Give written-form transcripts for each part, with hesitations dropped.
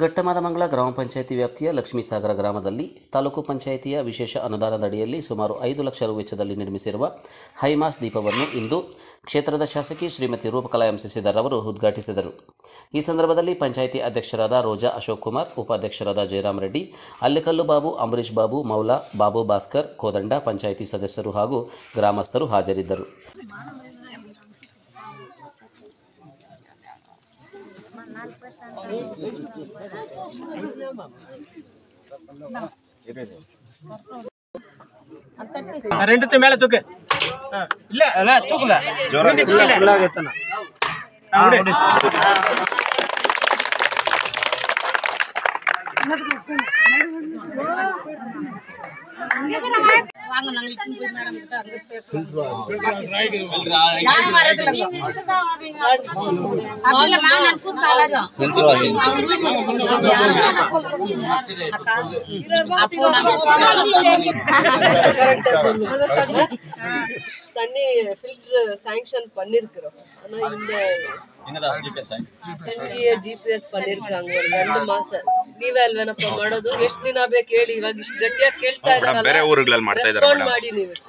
ಘಟ್ಟಮಾದಮಂಗಲ ಗ್ರಾಮ ಪಂಚಾಯಿತಿ ವ್ಯಾಪ್ತಿಯ ಲಕ್ಷ್ಮೀಸಾಗರ ಗ್ರಾಮದಲ್ಲಿ ತಾಲೂಕು ಪಂಚಾಯಿತಿಯ ವಿಶೇಷ ಅನುದಾನದಡಿಯಲ್ಲಿ ಸುಮಾರು 5 ಲಕ್ಷ ರು ವೆಚ್ಚದಲ್ಲಿ ನಿರ್ಮಿಸಿರುವ ಹೈಮಾಸ್ ದೀಪವನ್ನು ಇಂದು ಕ್ಷೇತ್ರದ ಶಾಸಕಿ ಶ್ರೀಮತಿ ರೂಪಕಲಾ ಎಂ ಸಿಸಿಧರ್ ಅವರು ಉದ್ಘಾಟಿಸಿದರು. ಈ ಸಂದರ್ಭದಲ್ಲಿ ಪಂಚಾಯಿತಿ ಅಧ್ಯಕ್ಷರಾದ ರೋಜಾ ಅಶೋಕ್ ಕುಮಾರ್, ಉಪಾಧ್ಯಕ್ಷರಾದ ಜಯರಾಮ್ ರೆಡ್ಡಿ, ಅಲ್ಲಿಕಲ್ಲು ಬಾಬು, ಅಂಬರೀಶ್ ಬಾಬು, ಮೌಲಾ, ಬಾಬು ಭಾಸ್ಕರ್, ಕೋದಂಡ, ಪಂಚಾಯಿತಿ ಸದಸ್ಯರು ಹಾಗೂ ಗ್ರಾಮಸ್ಥರು ಹಾಜರಿದ್ದರು. ரெண்டு மேல தூக்கு இல்ல அல தூக்குல ஜோரா ஃபுல்லாகேತನ அப்படி வாங்க நாங்க இங்க போய் மேடம் கிட்ட அங்க பேசுறோம் யார் வரதுல அப்பல மேம் நான் கூப்பிட்டாலோ அக்கா அப்போ நான் தண்ணி ஃபில்டர் சாங்க்ஷன் பண்ணிருக்கோம். ஆனா இந்த GPS பண்ணிருக்காங்க 2 ಮಾಸ ನೀವೇಲ್ವೇನಪ್ಪ ಮಾಡೋದು ಎಷ್ಟು ದಿನ ಬೇಕು ಹೇಳಿ. ಇವಾಗ ಇಷ್ಟು ಗಟ್ಟಿಯಾಗಿ ಕೇಳ್ತಾ ಇದ್ದಾರೆ, ಬೇರೆ ಊರುಗಳಲ್ಲಿ ಮಾಡ್ತಾ ಇದ್ದಾರೆ.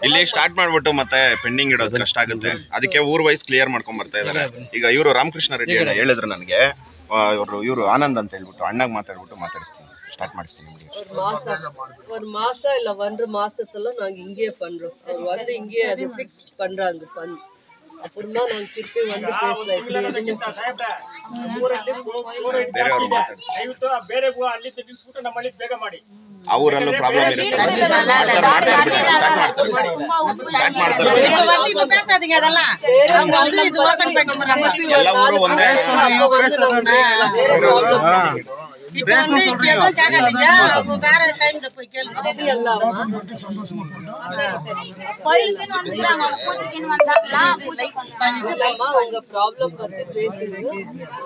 ಇಲ್ಲಿ ಸ್ಟಾರ್ಟ್ ಮಾಡ್ಬಿಟ್ಟು ಮತ್ತೆ ಪೆಂಡಿಂಗ್ ಇಡೋದು ಕಷ್ಟ ಆಗುತ್ತೆ, ಅದಕ್ಕೆ ಊರ್ ವೈಸ್ ಕ್ಲಿಯರ್ ಮಾಡ್ಕೊಂಡ್ ಬರ್ತಾ ಇದ್ದಾರೆ. ಈಗ ಇವರು ರಾಮಕೃಷ್ಣ ರೆಡ್ಡಿ ಹೇಳಿದ್ರು ನನಗೆ, ಇವರು ಆನಂದ್ ಅಂತ ಹೇಳ್ಬಿಟ್ಟು ಅಣ್ಣಾಗ ಮಾತಾಡಿಸ್ತೀನಿ, ஸ்டார்ட் ಮಾಡಿಸ್ತೀನಿ. ஒரு மாசம் இல்ல 1 மாசத்துல நாங்க இங்கேயே பண்றோம். அவர் வந்து இங்கேயே அது ஃபிக்ஸ் பண்றாங்க. அப்புறமா நாங்க திருப்பி வந்து பேசலாம். ಅವರಲ್ಲೂ ಪ್ರಾಬ್ಲಮ್ ಇರುತ್ತೆ, ಎಲ್ಲ ಊರು ಒಂದೇ. இப்ப வந்து ஏதோ கேட்காதீங்க, அவங்க வேற டைம்ல போய் கேளுங்க. கோயிலுக்கு வந்துறாங்க, பூஜைக்கு வந்தாங்களா, பண்ணிட்டலாமா உங்க ப்ராப்ளம் பத்தி பேசுங்க.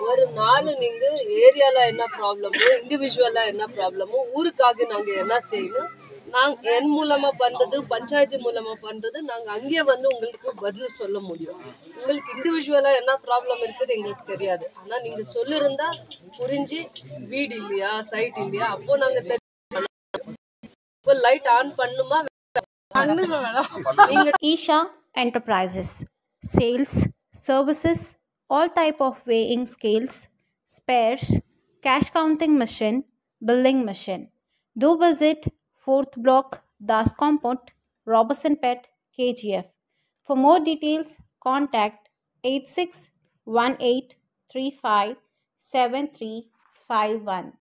ஒரு நாள் நீங்க ஏரியால என்ன ப்ராப்ளமோ, இண்டிவிஜுவலா என்ன ப்ராப்ளமோ, ஊருக்காக நாங்க என்ன செய்யணும், நாங்க என் மூலமா பண்றது, பஞ்சாயத்து மூலமா பண்றது, நாங்க அங்கேயே வந்து உங்களுக்கு பதில் சொல்ல முடியும். உங்களுக்கு இண்டிவிஜுவலா என்ன ப்ராப்ளம் இருக்குது எங்களுக்கு தெரியாது. ஆனா நீங்க சொல்லிருந்தா புரிஞ்சு, வீடு இல்லையா, சைட் இல்லையா, அப்போ நாங்க இப்போ லைட் ஆன் பண்ணுமா. Isha Enterprises sales services all type of weighing scales, spares, cash counting machine, billing machine. Do visit 4th block, Das Compound, Robertson Pet, KGF. For more details, contact 8618357351.